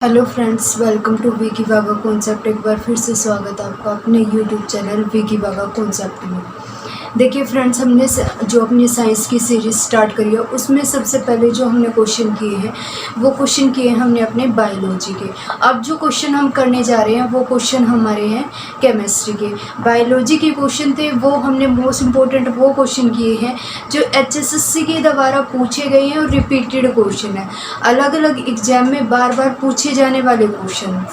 Hello friends, welcome to Vicky Baga concept. एक बार फिर से स्वागत है आपका अपने YouTube channel Vicky Baga concept में। देखिए फ्रेंड्स, हमने जो अपनी साइंस की सीरीज़ स्टार्ट करी है उसमें सबसे पहले जो हमने क्वेश्चन किए हैं वो क्वेश्चन किए हैं हमने अपने बायोलॉजी के। अब जो क्वेश्चन हम करने जा रहे हैं वो क्वेश्चन हमारे हैं केमिस्ट्री के। बायोलॉजी के क्वेश्चन थे वो हमने मोस्ट इम्पोर्टेंट वो क्वेश्चन किए हैं जो HSSC के द्वारा पूछे गए हैं और रिपीटेड क्वेश्चन है, अलग अलग एग्जाम में बार बार पूछे जाने वाले क्वेश्चन।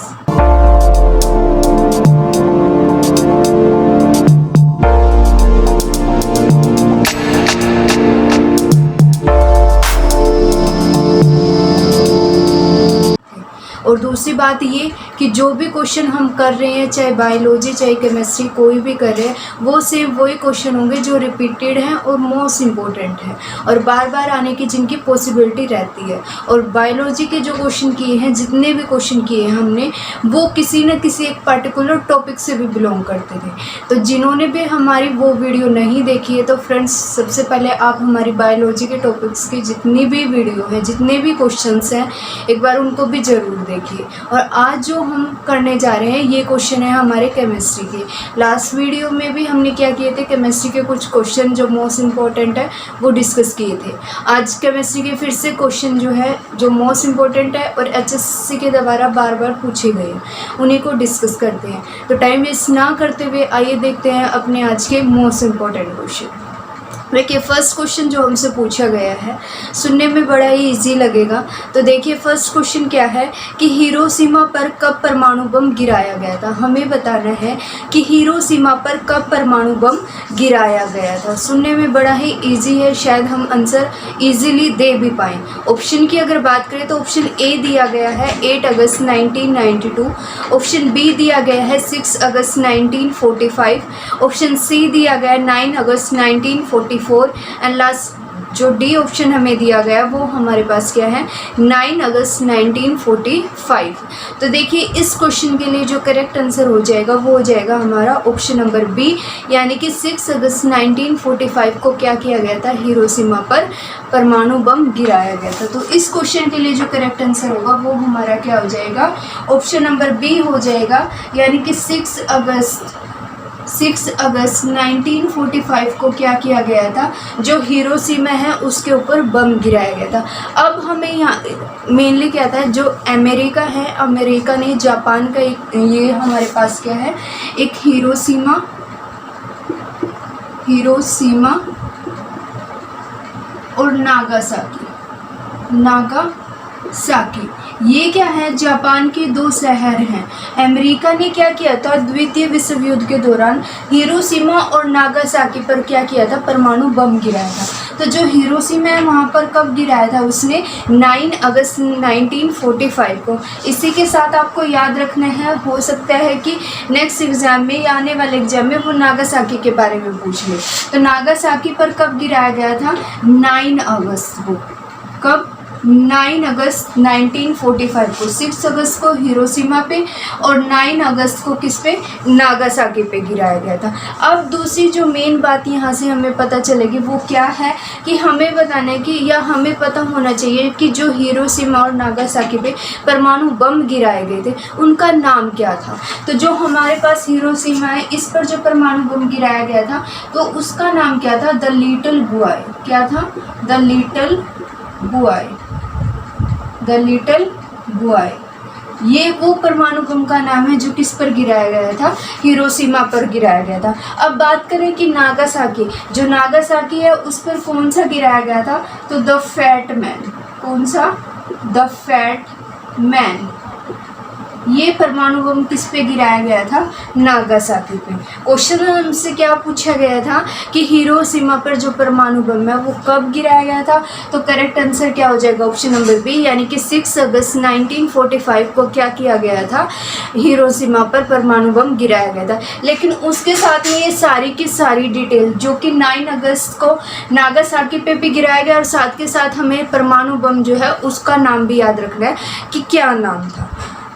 और दूसरी बात ये कि जो भी क्वेश्चन हम कर रहे हैं, चाहे बायोलॉजी चाहे केमिस्ट्री कोई भी कर रहे हैं, वो सेम वही क्वेश्चन होंगे जो रिपीटेड हैं और मोस्ट इम्पोर्टेंट हैं और बार बार आने की जिनकी पॉसिबिलिटी रहती है। और बायोलॉजी के जो क्वेश्चन किए हैं, जितने भी क्वेश्चन किए हैं हमने, वो किसी न किसी एक पर्टिकुलर टॉपिक से भी बिलोंग करते थे। तो जिन्होंने भी हमारी वो वीडियो नहीं देखी है तो फ्रेंड्स, सबसे पहले आप हमारी बायोलॉजी के टॉपिक्स की जितनी भी वीडियो है, जितने भी क्वेश्चंस हैं, एक बार उनको भी ज़रूर देखिए। और आज जो हम करने जा रहे हैं ये क्वेश्चन है हमारे केमिस्ट्री के। लास्ट वीडियो में भी हमने क्या किए थे, केमिस्ट्री के कुछ क्वेश्चन जो मोस्ट इम्पोर्टेंट है वो डिस्कस किए थे। आज केमिस्ट्री के फिर से क्वेश्चन जो है जो मोस्ट इम्पोर्टेंट है और HSSC के द्वारा बार बार पूछे गए हैं, उन्हीं को डिस्कस करते हैं। तो टाइम वेस्ट ना करते हुए आइए देखते हैं अपने आज के मोस्ट इम्पोर्टेंट क्वेश्चन। देखिए फर्स्ट क्वेश्चन जो हमसे पूछा गया है, सुनने में बड़ा ही इजी लगेगा। तो देखिए फर्स्ट क्वेश्चन क्या है कि हिरोशिमा पर कब परमाणु बम गिराया गया था। हमें बताना है कि हिरोशिमा पर कब परमाणु बम गिराया गया था। सुनने में बड़ा ही इजी है, शायद हम आंसर इजीली दे भी पाएँ। ऑप्शन की अगर बात करें तो ऑप्शन ए दिया गया है 8 अगस्त 1992, ऑप्शन बी दिया गया है 6 अगस्त 1945, ऑप्शन सी दिया गया है 9 अगस्त 1944 एंड लास्ट जो डी ऑप्शन हमें दिया गया वो हमारे पास क्या है 9 अगस्त 1945। तो देखिए इस क्वेश्चन के लिए जो करेक्ट आंसर हो जाएगा वो हो जाएगा हमारा ऑप्शन नंबर बी, यानी कि 6 अगस्त 1945 को क्या किया गया था, हिरोशिमा पर परमाणु बम गिराया गया था। तो इस क्वेश्चन के लिए जो करेक्ट आंसर होगा वो हमारा क्या हो जाएगा, ऑप्शन नंबर बी हो जाएगा, यानी कि 6 अगस्त 1945 को क्या किया गया था, जो हिरोशिमा है उसके ऊपर बम गिराया गया था। अब हमें यहाँ मेनली क्या था, जो अमेरिका है, अमेरिका ने जापान का एक, ये हमारे पास क्या है, एक हिरोशिमा और नागासाकी, ये क्या है, जापान के दो शहर हैं। अमेरिका ने क्या किया था, द्वितीय विश्व युद्ध के दौरान हिरोशिमा और नागासाकी पर क्या किया था, परमाणु बम गिराया था। तो जो हिरोशिमा है वहाँ पर कब गिराया था उसने, 9 अगस्त 1945 को। इसी के साथ आपको याद रखना है, हो सकता है कि नेक्स्ट एग्जाम में या आने वाले एग्जाम में वो नागासाकी के बारे में पूछ ले। तो नागासाकी पर कब गिराया गया था, 9 अगस्त को। कब, 9 अगस्त 1945 को। 6 अगस्त को हिरोशिमा पे और 9 अगस्त को किस पे, नागासाकी पे गिराया गया था। अब दूसरी जो मेन बात यहाँ से हमें पता चलेगी वो क्या है कि हमें बताना है कि, या हमें पता होना चाहिए कि जो हिरोशिमा और नागासाकी पे परमाणु बम गिराए गए थे उनका नाम क्या था। तो जो हमारे पास हिरोशिमा है इस पर जो परमाणु बम गिराया गया था तो उसका नाम क्या था, द लिटिल बॉय। क्या था, द लिटिल बॉय। ये वो परमाणु बम का नाम है जो किस पर गिराया गया था, हिरोशिमा पर गिराया गया था। अब बात करें कि नागासाकी, जो नागासाकी है उस पर कौन सा गिराया गया था, तो द फैट मैन। कौन सा, द फैट मैन। ये परमाणु बम किस पे गिराया गया था, नागासाकी पे। क्वेश्चन हमसे क्या पूछा गया था कि हिरोशिमा पर जो परमाणु बम है वो कब गिराया गया था। तो करेक्ट आंसर क्या हो जाएगा, ऑप्शन नंबर बी, यानी कि 6 अगस्त 1945 को क्या किया गया था, हिरोशिमा पर परमाणु बम गिराया गया था। लेकिन उसके साथ में ये सारी की सारी डिटेल जो कि 9 अगस्त को नागासाकी पे भी गिराया गया और साथ के साथ हमें परमाणु बम जो है उसका नाम भी याद रखना है कि क्या नाम था।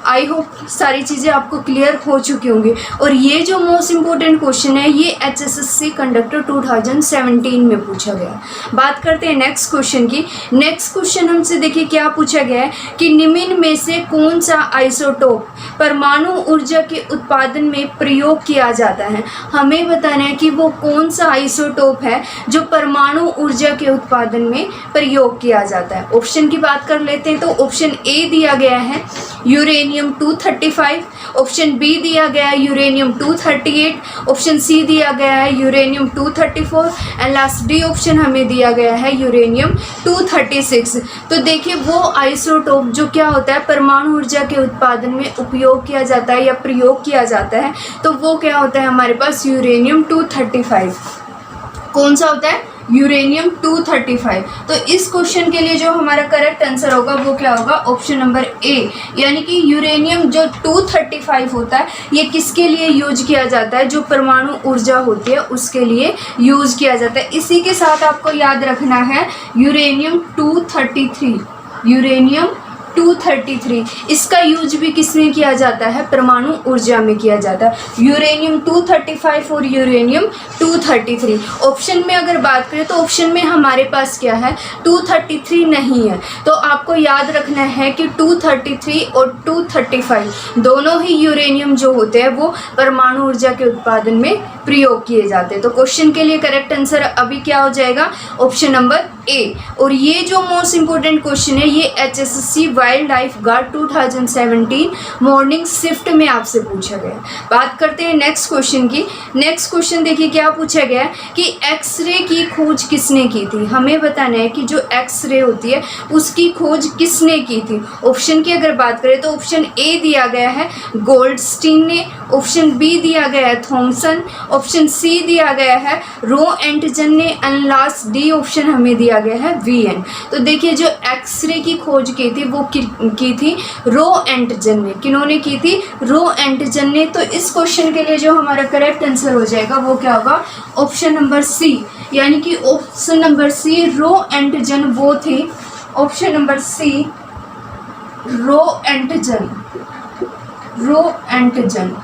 आई होप सारी चीज़ें आपको क्लियर हो चुकी होंगी। और ये जो मोस्ट इम्पोर्टेंट क्वेश्चन है ये HSSC कंडक्टर 2017 में पूछा गया है। बात करते हैं नेक्स्ट क्वेश्चन की। नेक्स्ट क्वेश्चन हमसे देखिए क्या पूछा गया है कि निम्न में से कौन सा आइसोटोप परमाणु ऊर्जा के उत्पादन में प्रयोग किया जाता है। हमें बताना है कि वो कौन सा आइसोटोप है जो परमाणु ऊर्जा के उत्पादन में प्रयोग किया जाता है। ऑप्शन की बात कर लेते हैं तो ऑप्शन ए दिया गया है यूरेनियम 235, ऑप्शन बी दिया गया है यूरेनियम 238, ऑप्शन सी दिया गया है uranium 234 and last D option हमें दिया गया है यूरेनियम 236। तो देखिए वो आइसोटोप जो क्या होता है परमाणु ऊर्जा के उत्पादन में उपयोग किया जाता है या प्रयोग किया जाता है, तो वो क्या होता है हमारे पास यूरेनियम 235। कौन सा होता है यूरेनियम 235। तो इस क्वेश्चन के लिए जो हमारा करेक्ट आंसर होगा वो क्या होगा ऑप्शन नंबर ए, यानी कि यूरेनियम जो 235 होता है ये किसके लिए यूज किया जाता है, जो परमाणु ऊर्जा होती है उसके लिए यूज किया जाता है। इसी के साथ आपको याद रखना है यूरेनियम 233, यूरेनियम 233 इसका यूज भी किसमें किया जाता है परमाणु ऊर्जा में किया जाता है। यूरेनियम 235 और यूरेनियम 233। ऑप्शन में अगर बात करें तो ऑप्शन में हमारे पास क्या है 233 नहीं है, तो आपको याद रखना है कि 233 और 235 दोनों ही यूरेनियम जो होते हैं वो परमाणु ऊर्जा के उत्पादन में प्रयोग किए जाते हैं। तो क्वेश्चन के लिए करेक्ट आंसर अभी क्या हो जाएगा ऑप्शन नंबर ए। और ये जो मोस्ट इंपोर्टेंट क्वेश्चन है ये HSSC wild life guard 2017 morning shift में आपसे पूछा गया। बात करते हैं नेक्स्ट क्वेश्चन की। नेक्स्ट क्वेश्चन देखिए क्या पूछा गया है कि एक्सरे की खोज किसने की थी। हमें बताना है कि जो एक्सरे होती है उसकी खोज किसने की थी। ऑप्शन की अगर बात करें तो ऑप्शन ए दिया गया है गोल्डस्टीन ने, ऑप्शन बी दिया गया है थॉमसन, ऑप्शन सी दिया गया है रो एंटजन ने एंड लास्ट डी ऑप्शन हमें दिया गया है वीएन। तो देखिए जो एक्सरे की खोज की थी वो की थी रो एंटजन ने। किन्होंने की थी रो एंटजन ने। तो इस क्वेश्चन के लिए जो हमारा करेक्ट आंसर हो जाएगा वो क्या होगा ऑप्शन नंबर सी, यानी कि ऑप्शन नंबर सी रो एंटजन वो थे। ऑप्शन नंबर सी रो एंटजन, रो एंटजन।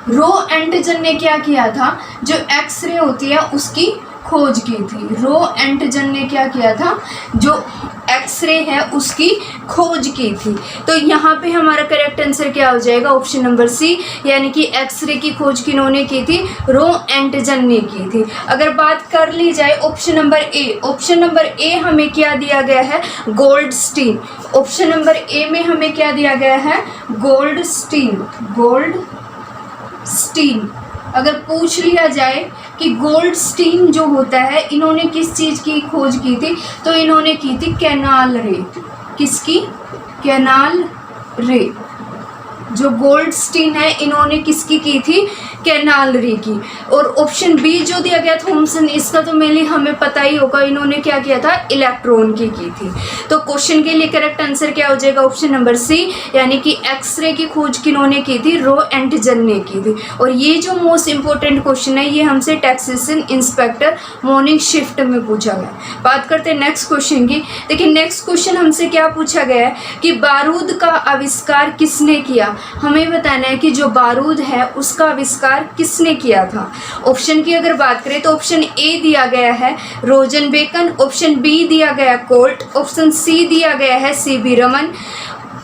रो एंटजन ने क्या किया था जो एक्सरे होती है उसकी खोज की थी। रो एंटजन ने क्या किया था जो एक्सरे है उसकी खोज की थी। तो यहाँ पे हमारा करेक्ट आंसर क्या हो जाएगा ऑप्शन नंबर सी, यानी कि एक्सरे की खोज किन्होंने की थी रो एंटजन ने की थी। अगर बात कर ली जाए option number A, option number A हमें क्या दिया गया है गोल्डस्टीन। ऑप्शन नंबर ए में हमें क्या दिया गया है गोल्डस्टीन, गोल्डस्टीन। अगर पूछ लिया जाए कि गोल्डस्टीन जो होता है इन्होंने किस चीज़ की खोज की थी, तो इन्होंने की थी कैनाल रे। किसकी? कैनाल रे। जो गोल्डस्टीन है इन्होंने किसकी की थी कैनाल रे की। और ऑप्शन बी जो दिया गया थॉमसन, इसका तो मेनली हमें पता ही होगा, इन्होंने क्या किया था इलेक्ट्रॉन की थी। तो क्वेश्चन के लिए करेक्ट आंसर क्या हो जाएगा ऑप्शन नंबर सी, यानी कि एक्सरे की खोज किन्होंने की थी रो एंटजन ने की थी। और ये जो मोस्ट इंपॉर्टेंट क्वेश्चन है ये हमसे टैक्सेशन इंस्पेक्टर मॉर्निंग शिफ्ट में पूछा गया। बात करते हैं नेक्स्ट क्वेश्चन की। देखिए नेक्स्ट क्वेश्चन हमसे क्या पूछा गया है कि बारूद का आविष्कार किसने किया। हमें बताना है कि जो बारूद है उसका आविष्कार किसने किया था। ऑप्शन की अगर बात करें तो ऑप्शन ए दिया गया है रोजन बेकन, ऑप्शन बी दिया गया कोल्ट, ऑप्शन सी दिया गया है CB Raman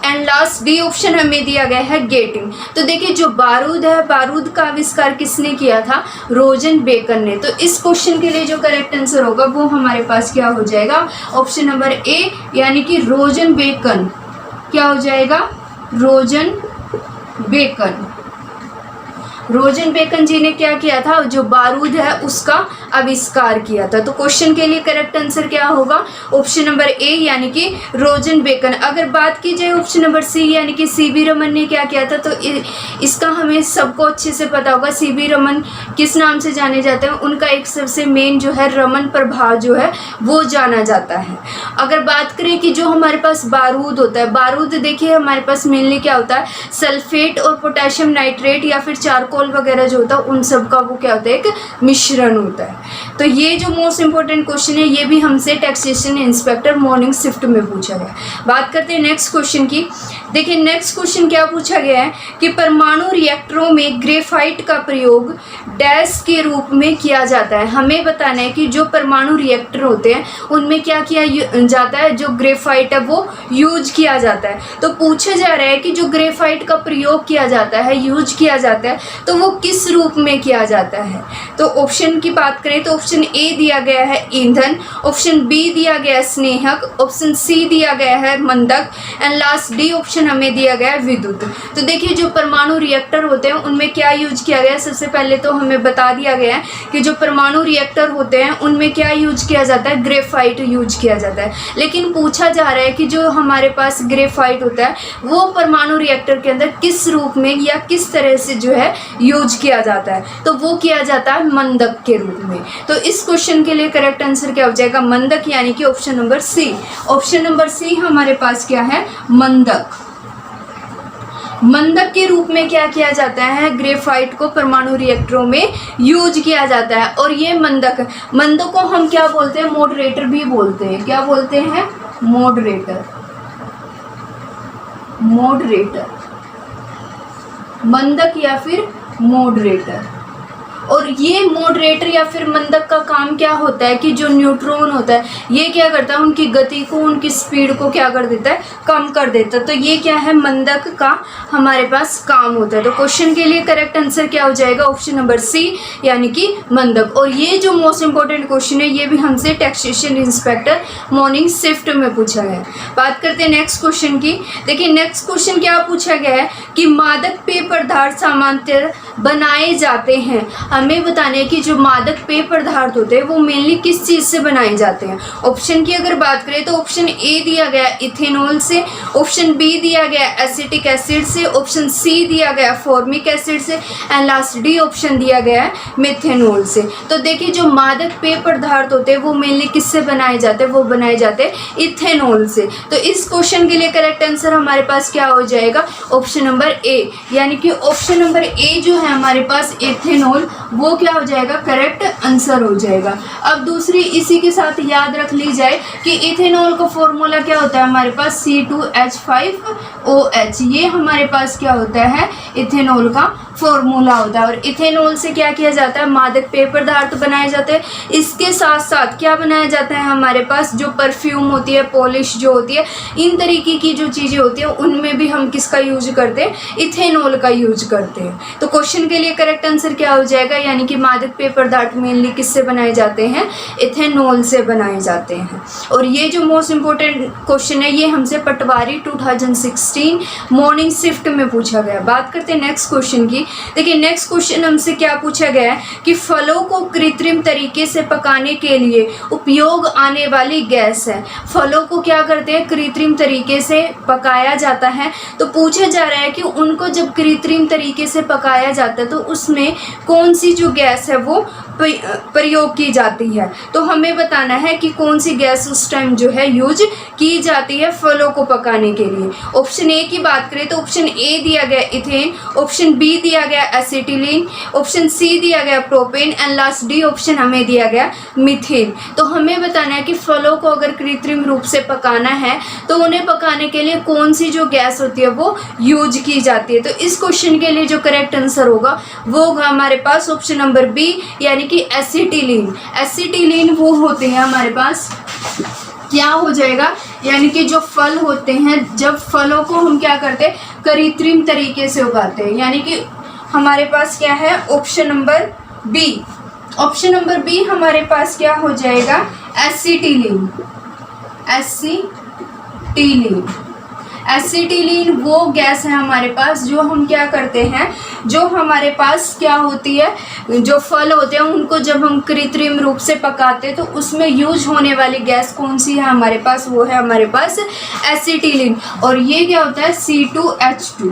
and last D option हमें दिया गया है गेटिंग। तो देखिए जो बारूद है बारूद का आविष्कार किसने किया था रोजन बेकन ने। तो इस क्वेश्चन के लिए जो करेक्ट आंसर होगा वो हमारे पास क्या हो जाएगा ऑप्शन नंबर ए, यानी कि रोजन बेकन। क्या हो जाएगा रोजन बेकन। रोजन बेकन जी ने क्या किया था जो बारूद है उसका आविष्कार किया था। तो क्वेश्चन के लिए करेक्ट आंसर क्या होगा ऑप्शन नंबर ए, यानी कि रोजन बेकन। अगर बात की जाए ऑप्शन नंबर सी यानी कि सीबी रमन ने क्या किया था, तो इसका हमें सबको अच्छे से पता होगा। सीबी रमन किस नाम से जाने जाते हैं, उनका एक सबसे मेन जो है रमन प्रभाव जो है वो जाना जाता है। अगर बात करें कि जो हमारे पास बारूद होता है, बारूद देखिए हमारे पास मेनली क्या होता है सल्फेट और पोटेशियम नाइट्रेट या फिर चारकोल अल्कोहल वगैरह जो होता है उन सब का वो क्या होता है, एक मिश्रण होता है। तो ये जो मोस्ट इंपॉर्टेंट क्वेश्चन है ये भी हमसे टैक्सेशन इंस्पेक्टर मॉर्निंग शिफ्ट में पूछा गया। बात करते हैं नेक्स्ट क्वेश्चन की। देखिए नेक्स्ट क्वेश्चन क्या पूछा गया है कि परमाणु रिएक्टरों में ग्रेफाइट का प्रयोग डैश के रूप में किया जाता है। हमें बताना है कि जो परमाणु रिएक्टर होते हैं उनमें क्या किया जाता है, जो ग्रेफाइट है वो यूज किया जाता है। तो पूछा जा रहा है कि जो ग्रेफाइट का प्रयोग किया जाता है, यूज किया जाता है, तो वो किस रूप में किया जाता है। तो ऑप्शन की बात करें तो ऑप्शन ए दिया गया है ईंधन, ऑप्शन बी दिया गया है स्नेहक, ऑप्शन सी दिया गया है मंदक एंड लास्ट डी ऑप्शन हमें दिया गया है विद्युत। तो देखिए जो परमाणु रिएक्टर होते हैं उनमें क्या यूज किया गया है, सबसे पहले तो हमें बता दिया गया है कि जो परमाणु रिएक्टर होते हैं उनमें क्या यूज किया जाता है, ग्रेफाइट यूज किया जाता है। लेकिन पूछा जा रहा है कि जो हमारे पास ग्रेफाइट होता है वो परमाणु रिएक्टर के अंदर किस रूप में या किस तरह से जो है यूज किया जाता है, तो वो किया जाता है मंदक के रूप में। तो इस क्वेश्चन के लिए करेक्ट आंसर क्या हो जाएगा, मंदक, यानी कि option number C. Option number C हमारे पास क्या है, मंदक। मंदक के रूप में क्या किया जाता है, ग्रेफाइट को परमाणु रिएक्टरों में यूज किया जाता है। और ये मंदक, मंदक को हम क्या बोलते हैं, मॉडरेटर भी बोलते हैं। क्या बोलते हैं, मॉडरेटर। मॉडरेटर, मंदक या फिर मॉडरेटर। और ये मॉडरेटर या फिर मंदक का काम क्या होता है कि जो न्यूट्रॉन होता है ये क्या करता है, उनकी गति को, उनकी स्पीड को क्या कर देता है, कम कर देता है। तो ये क्या है, मंदक का हमारे पास काम होता है। तो क्वेश्चन के लिए करेक्ट आंसर क्या हो जाएगा, ऑप्शन नंबर सी, यानी कि मंदक। और ये जो मोस्ट इंपॉर्टेंट क्वेश्चन है ये भी हमसे टैक्सेशन इंस्पेक्टर मॉर्निंग शिफ्ट में पूछा गया है। बात करते हैं नेक्स्ट क्वेश्चन की। देखिए नेक्स्ट क्वेश्चन क्या पूछा गया है कि मादक पेय पदार्थ सामान्यतः बनाए जाते हैं। हमें बताना है कि जो मादक पेय पदार्थ होते हैं वो मेनली किस चीज़ से बनाए जाते हैं। ऑप्शन की अगर बात करें तो ऑप्शन ए दिया गया इथेनॉल से, ऑप्शन बी दिया गया एसिटिक एसिड से, ऑप्शन सी दिया गया फॉर्मिक एसिड से एंड लास्ट डी ऑप्शन दिया गया है मिथेनॉल से। तो देखिए जो मादक पेय पदार्थ होते हैं वो मेनली किससे बनाए जाते हैं, वो बनाए जाते हैं इथेनॉल से। तो इस क्वेश्चन के लिए करेक्ट आंसर हमारे पास क्या हो जाएगा, ऑप्शन नंबर ए, यानी कि ऑप्शन नंबर ए जो है हमारे पास इथेनॉल, वो क्या हो जाएगा, करेक्ट आंसर हो जाएगा। अब दूसरी इसी के साथ याद रख ली जाए कि इथेनॉल का फॉर्मूला क्या होता है हमारे पास, C2H5OH। ये हमारे पास क्या होता है, इथेनॉल का फॉर्मूला होता है। और इथेनॉल से क्या किया जाता है, मादक पेय पदार्थ बनाए जाते हैं। इसके साथ साथ क्या बनाया जाता है हमारे पास, जो परफ्यूम होती है, पॉलिश जो होती है, इन तरीके की जो चीज़ें होती है उनमें भी हम किसका यूज करते हैं, इथेनॉल का यूज करते हैं। तो क्वेश्चन के लिए करेक्ट आंसर क्या हो जाएगा, यानी कि मादक पेय पदार्थ मेनली किससे बनाए जाते हैं, इथेनॉल से बनाए जाते हैं। और ये जो मोस्ट इंपॉर्टेंट क्वेश्चन है ये हमसे पटवारी 2016 मॉर्निंग शिफ्ट में पूछा गया। बात करते हैं नेक्स्ट क्वेश्चन की। देखिए नेक्स्ट क्वेश्चन हमसे क्या पूछा गया है कि फलों को कृत्रिम तरीके से पकाने के लिए उपयोग आने वाली गैस है। फलों को क्या करते हैं, कृत्रिम तरीके से पकाया जाता है। तो पूछा जा रहा है कि उनको जब कृत्रिम तरीके से पकाया जाता है तो उसमें कौन सी जो गैस है वो प्रयोग की जाती है। तो हमें बताना है कि कौन सी गैस उस टाइम जो है यूज की जाती है फलों को पकाने के लिए। ऑप्शन ए की बात करें तो ऑप्शन ए दिया गया इथेन, ऑप्शन बी दिया गया एसिटिलीन, ऑप्शन सी दिया गया propane and last D option हमें दिया गया मीथेन। तो हमें बताना है कि फलों को अगर कृत्रिम रूप से पकाना है तो उन्हें पकाने के लिए कौन सी जो गैस होती है वो यूज की जाती है। तो इस क्वेश्चन के लिए जो करेक्ट आंसर होगा वो होगा हमारे पास ऑप्शन नंबर बी, यानी कि एसिटिलीन। एसिटिलीन वो होते हैं हमारे पास, क्या हो जाएगा, यानी कि जो फल होते हैं, जब फलों को हम क्या करते हैं, कृत्रिम तरीके से उगाते हैं, यानी कि हमारे पास क्या है, option number B. Option number B हमारे पास क्या हो जाएगा, एसिटिलीन। एसिटिलीन, एसिटिलीन वो गैस है हमारे पास जो हम क्या करते हैं, जो हमारे पास क्या होती है, जो फल होते हैं उनको जब हम कृत्रिम रूप से पकाते हैं तो उसमें यूज होने वाली गैस कौन सी है हमारे पास, वो है हमारे पास एसिटिलीन। और ये क्या होता है, C2H2।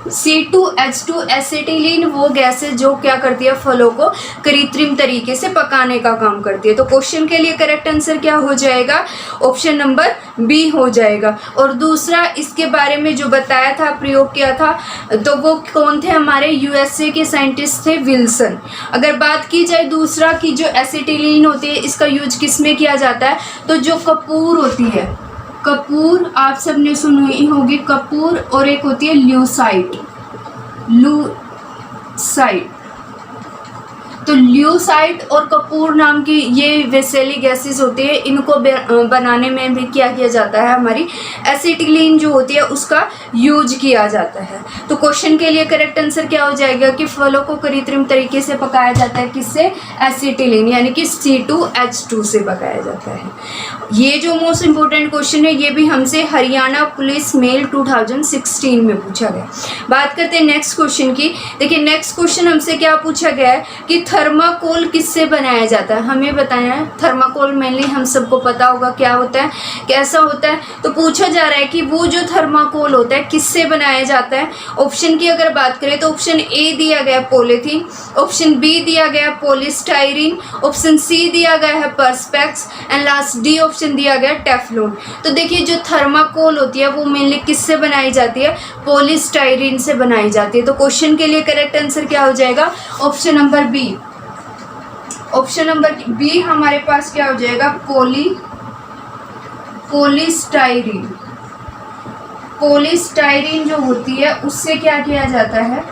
C2H2 एसिटिलीन वो गैस है जो क्या करती है, फलों को कृत्रिम तरीके से पकाने का काम करती है। तो क्वेश्चन के लिए करेक्ट आंसर क्या हो जाएगा, ऑप्शन नंबर बी हो जाएगा। और दूसरा इसके बारे में जो बताया था, प्रयोग किया था, तो वो कौन थे, हमारे USA के साइंटिस्ट थे, विल्सन। अगर बात की जाए दूसरा कि जो एसिटिलीन होती है इसका यूज किस में किया जाता है, तो जो कपूर होती है, कपूर आप सबने सुनी होगी कपूर, और एक होती है ल्यूसाइड, लूसाइड। तो ल्यूसाइड और कपूर नाम की ये वैसेली गैसेस होती है, इनको बनाने में भी क्या किया जाता है, हमारी एसिटिलीन जो होती है उसका यूज किया जाता है। तो क्वेश्चन के लिए करेक्ट आंसर क्या हो जाएगा कि फलों को कृत्रिम तरीके से पकाया जाता है, किससे, एसिटिलीन यानी कि C2H2 से पकाया जाता है। ये जो मोस्ट इंपॉर्टेंट क्वेश्चन है ये भी हमसे हरियाणा पुलिस मेल 2016 में पूछा गया। बात करते हैं नेक्स्ट क्वेश्चन की। देखिए नेक्स्ट क्वेश्चन हमसे क्या पूछा गया है कि थर्माकोल किससे बनाया जाता है, हमें बताया है। थर्माकोल मेनली हम सबको पता होगा क्या होता है, कैसा होता है। तो पूछा जा रहा है कि वो जो थर्माकोल होता है किससे बनाया जाता है। ऑप्शन की अगर बात करें तो ऑप्शन ए दिया गया पॉलीथीन, ऑप्शन बी दिया गया पॉलीस्टाइरीन, ऑप्शन सी दिया गया है Perspex and last D option दिया गया टेफ्लॉन। तो देखिए जो थर्माकोल होती है वो मेनली किससे बनाई जाती है, पॉलीस्टाइरीन से बनाई जाती है। तो क्वेश्चन के लिए करेक्ट आंसर क्या हो जाएगा, option number B. Option number B हमारे पास क्या हो जाएगा, पॉलीस्टाइरीन। पॉलीस्टाइरीन जो होती है उससे क्या किया जाता है,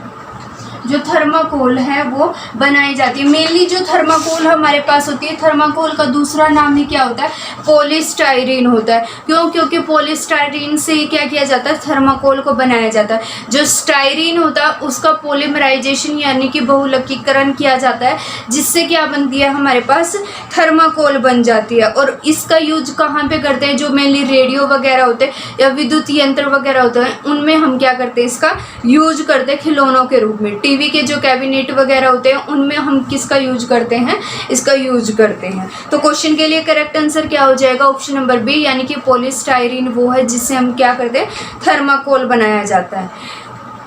जो थर्माकोल है वो बनाई जाती है। मेनली जो थर्माकोल हमारे पास होती है, थर्माकोल का दूसरा नाम ही क्या होता है, पॉलीस्टाइरीन होता है। क्यों, क्योंकि पॉलीस्टाइरीन से ही क्या किया जाता है, थर्माकोल को बनाया जाता है। जो स्टाइरीन होता है उसका पॉलीमराइजेशन यानी कि बहुलकीकरण किया जाता है, जिससे क्या बनती है, हमारे पास थर्माकोल बन जाती है। और इसका यूज कहाँ पे करते हैं, जो मेनली रेडियो वगैरह होते हैं या विद्युत यंत्र वगैरह होते हैं उनमें हम क्या करते हैं, इसका यूज करते हैं खिलौनों के रूप में। टीवी के जो कैबिनेट वगैरह होते हैं उनमें हम किसका यूज करते हैं, इसका यूज करते हैं। तो क्वेश्चन के लिए करेक्ट आंसर क्या हो जाएगा, ऑप्शन नंबर बी यानी कि पॉलीस्टाइरीन वो है जिससे हम क्या करते हैं, थर्माकोल बनाया जाता है।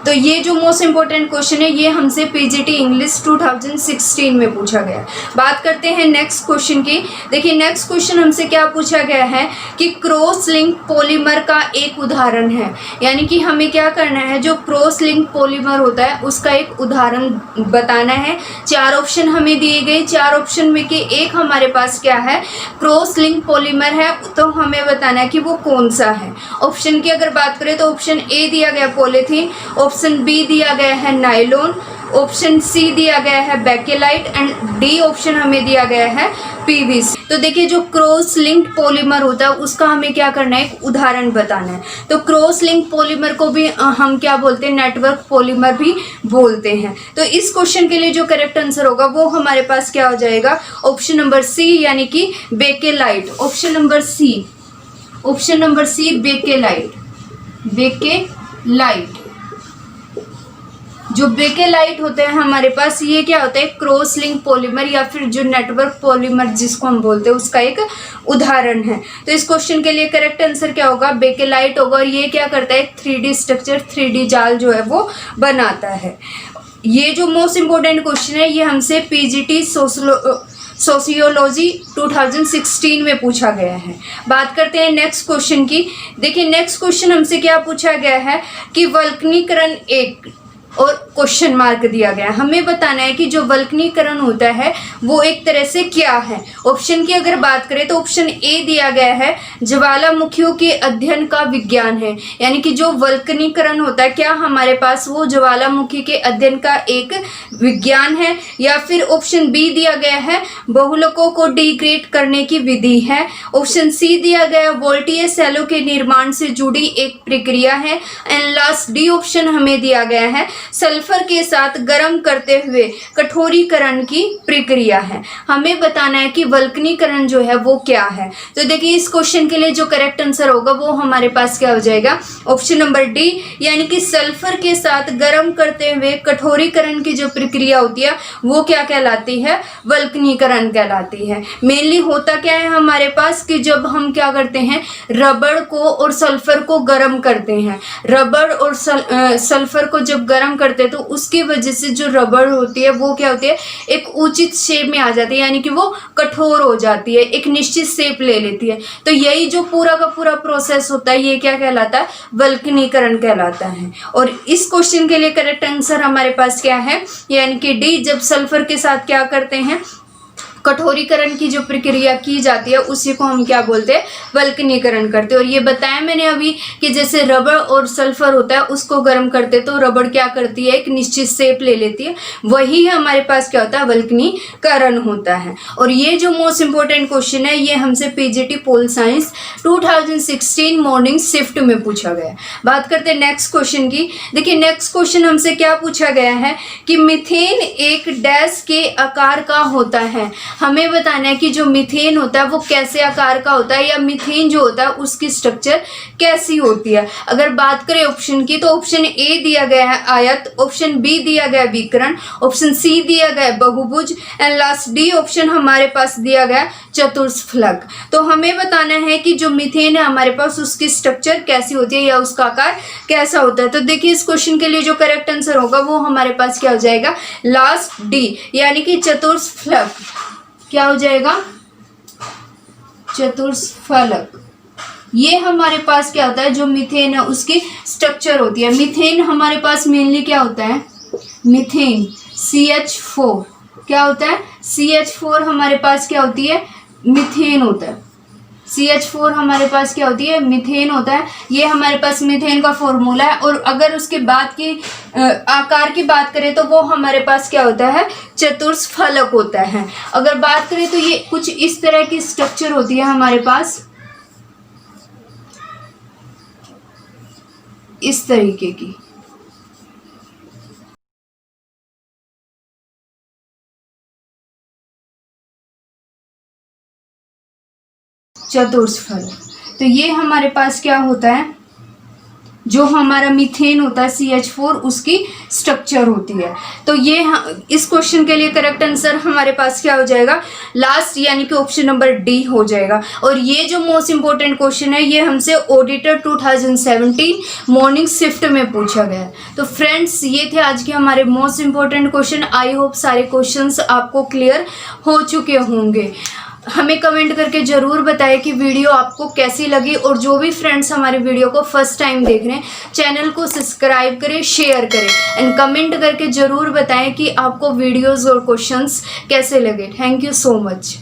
तो ये जो मोस्ट इंपॉर्टेंट क्वेश्चन है ये हमसे पीजीटी इंग्लिश 2016 में पूछा गया है। बात करते हैं नेक्स्ट क्वेश्चन की। देखिए नेक्स्ट क्वेश्चन हमसे क्या पूछा गया है कि क्रॉस लिंक पॉलीमर का एक उदाहरण है, यानी कि हमें क्या करना है, जो क्रॉस लिंक पॉलीमर होता है उसका एक उदाहरण बताना है। 4 ऑप्शन हमें दिए गए, 4 ऑप्शन में के एक हमारे पास क्या है, क्रॉस लिंक पॉलीमर है, तो हमें बताना है कि वो कौन सा है। ऑप्शन की अगर बात करें तो ऑप्शन ए दिया गया पॉलीथीन, ऑप्शन बी दिया गया है नायलॉन, ऑप्शन सी दिया गया है बेकेलाइट एंड डी ऑप्शन हमें दिया गया है पीवीसी। तो देखिए जो क्रॉस लिंक्ड पॉलीमर होता है उसका हमें क्या करना है, एक उदाहरण बताना है। तो क्रॉस लिंक पॉलीमर को भी हम क्या बोलते हैं, नेटवर्क पॉलीमर भी बोलते हैं। तो इस क्वेश्चन के लिए जो करेक्ट आंसर होगा वो हमारे पास क्या हो जाएगा, ऑप्शन नंबर सी यानी कि bakelite. Option number C, option number C bakelite. Bakelite, जो बेकेलाइट होते हैं हमारे पास, ये क्या होता है, क्रॉस लिंक पॉलीमर या फिर जो नेटवर्क पॉलीमर जिसको हम बोलते हैं उसका एक उदाहरण है। तो इस क्वेश्चन के लिए करेक्ट आंसर क्या होगा, बेकेलाइट होगा। और ये क्या करता है, 3D स्ट्रक्चर, 3D जाल जो है वो बनाता है। ये जो मोस्ट इंपॉर्टेंट क्वेश्चन है ये हमसे पीजीटी सोशियोलॉजी 2016 में पूछा गया है। बात करते हैं नेक्स्ट क्वेश्चन की। देखिए नेक्स्ट क्वेश्चन हमसे क्या पूछा गया है कि वल्कनीकरण एक और क्वेश्चन मार्क दिया गया है। हमें बताना है कि जो वल्कनीकरण होता है वो एक तरह से क्या है। ऑप्शन की अगर बात करें तो ऑप्शन ए दिया गया है ज्वालामुखियों के अध्ययन का विज्ञान है, यानी कि जो वल्कनीकरण होता है क्या हमारे पास वो ज्वालामुखी के अध्ययन का एक विज्ञान है। या फिर ऑप्शन बी दिया गया है बहुलकों को डिग्रेड करने की विधि है। ऑप्शन सी दिया गया वोल्टीय सेलों के निर्माण से जुड़ी एक प्रक्रिया है। एंड लास्ट डी ऑप्शन हमें दिया गया है सल्फर के साथ गर्म करते हुए कठोरीकरण की प्रक्रिया है। हमें बताना है कि वल्कनीकरण जो है वो क्या है। तो देखिए इस क्वेश्चन के लिए जो करेक्ट आंसर होगा वो हमारे पास क्या हो जाएगा, ऑप्शन नंबर डी, यानी कि सल्फर के साथ गर्म करते हुए कठोरीकरण की जो प्रक्रिया होती है वो क्या कहलाती है, वल्कनीकरण कहलाती है। मेनली होता क्या है हमारे पास कि जब हम क्या करते हैं, रबड़ को और सल्फर को गर्म करते हैं, रबड़ और सल्फर को जब गर्म करते हैं तो उसकी वजह से जो रबड़ होती है वो क्या होती है, एक उचित शेप में आ जाती है, यानी कि वो कठोर हो जाती है, एक निश्चित शेप ले लेती है। तो यही जो पूरा का पूरा प्रोसेस होता है ये क्या कहलाता है, वल्कनीकरण कहलाता है। और इस क्वेश्चन के लिए करेक्ट आंसर हमारे पास क्या है, यानी कि डी, जब सल्फर के साथ क्या करते हैं, कठोरीकरण की जो प्रक्रिया की जाती है उसी को हम क्या बोलते हैं, वल्कनीकरण करते हैं। और ये बताया मैंने अभी कि जैसे रबड़ और सल्फर होता है उसको गर्म करते तो रबड़ क्या करती है, एक निश्चित शेप ले लेती है, वही हमारे पास क्या होता है, वल्कनीकरण होता है। और ये जो मोस्ट इंपॉर्टेंट क्वेश्चन है ये हमसे PGT pol science 2016 morning shift में पूछा गया है। बात करते हैं नेक्स्ट क्वेश्चन की। देखिए नेक्स्ट क्वेश्चन हमसे क्या पूछा गया है कि मीथेन एक डैश के आकार का होता है। हमें बताना है कि जो मीथेन होता है वो कैसे आकार का होता है, या मीथेन जो होता है उसकी स्ट्रक्चर कैसी होती है। अगर बात करें ऑप्शन की तो ऑप्शन ए दिया गया है आयत, ऑप्शन बी दिया गया है विकर्ण, ऑप्शन सी दिया गया है बहुभुज, एंड लास्ट डी ऑप्शन हमारे पास दिया गया है चतुष्फलक। तो हमें बताना है कि जो मीथेन है हमारे पास उसकी स्ट्रक्चर कैसी होती है या उसका आकार कैसा होता है। तो देखिए इस क्वेश्चन के लिए जो करेक्ट आंसर होगा वो हमारे पास क्या हो जाएगा, लास्ट डी, यानी कि चतुष्फलक। क्या हो जाएगा, चतुष्फलक। ये हमारे पास क्या होता है, जो मीथेन है उसकी स्ट्रक्चर होती है। मीथेन हमारे पास मेनली क्या होता है, मीथेन CH4 क्या होता है, CH4 हमारे पास क्या होती है, मीथेन होता है। CH4 हमारे पास क्या होती है, मीथेन होता है। ये हमारे पास मीथेन का फॉर्मूला है। और अगर उसके बाद की आकार की बात करें तो वो हमारे पास क्या होता है, चतुष्फलक होता है। अगर बात करें तो ये कुछ इस तरह की स्ट्रक्चर होती है हमारे पास, इस तरीके की। चतुष्फलक। तो ये हमारे पास क्या होता है, जो हमारा मीथेन होता है CH4 उसकी स्ट्रक्चर होती है। तो ये इस क्वेश्चन के लिए करेक्ट आंसर हमारे पास क्या हो जाएगा, लास्ट, यानी कि ऑप्शन नंबर डी हो जाएगा। और ये जो मोस्ट इंपॉर्टेंट क्वेश्चन है ये हमसे ऑडिटर 2017 मॉर्निंग शिफ्ट में पूछा गया है। तो फ्रेंड्स ये थे आज के हमारे most important question. I hope सारे क्वेश्चंस आपको क्लियर हो चुके होंगे। हमें कमेंट करके ज़रूर बताएं कि वीडियो आपको कैसी लगी। और जो भी फ्रेंड्स हमारे वीडियो को फर्स्ट टाइम देख रहे हैं चैनल को सब्सक्राइब करें, शेयर करें एंड कमेंट करके ज़रूर बताएं कि आपको वीडियोस और क्वेश्चंस कैसे लगे। Thank you so much.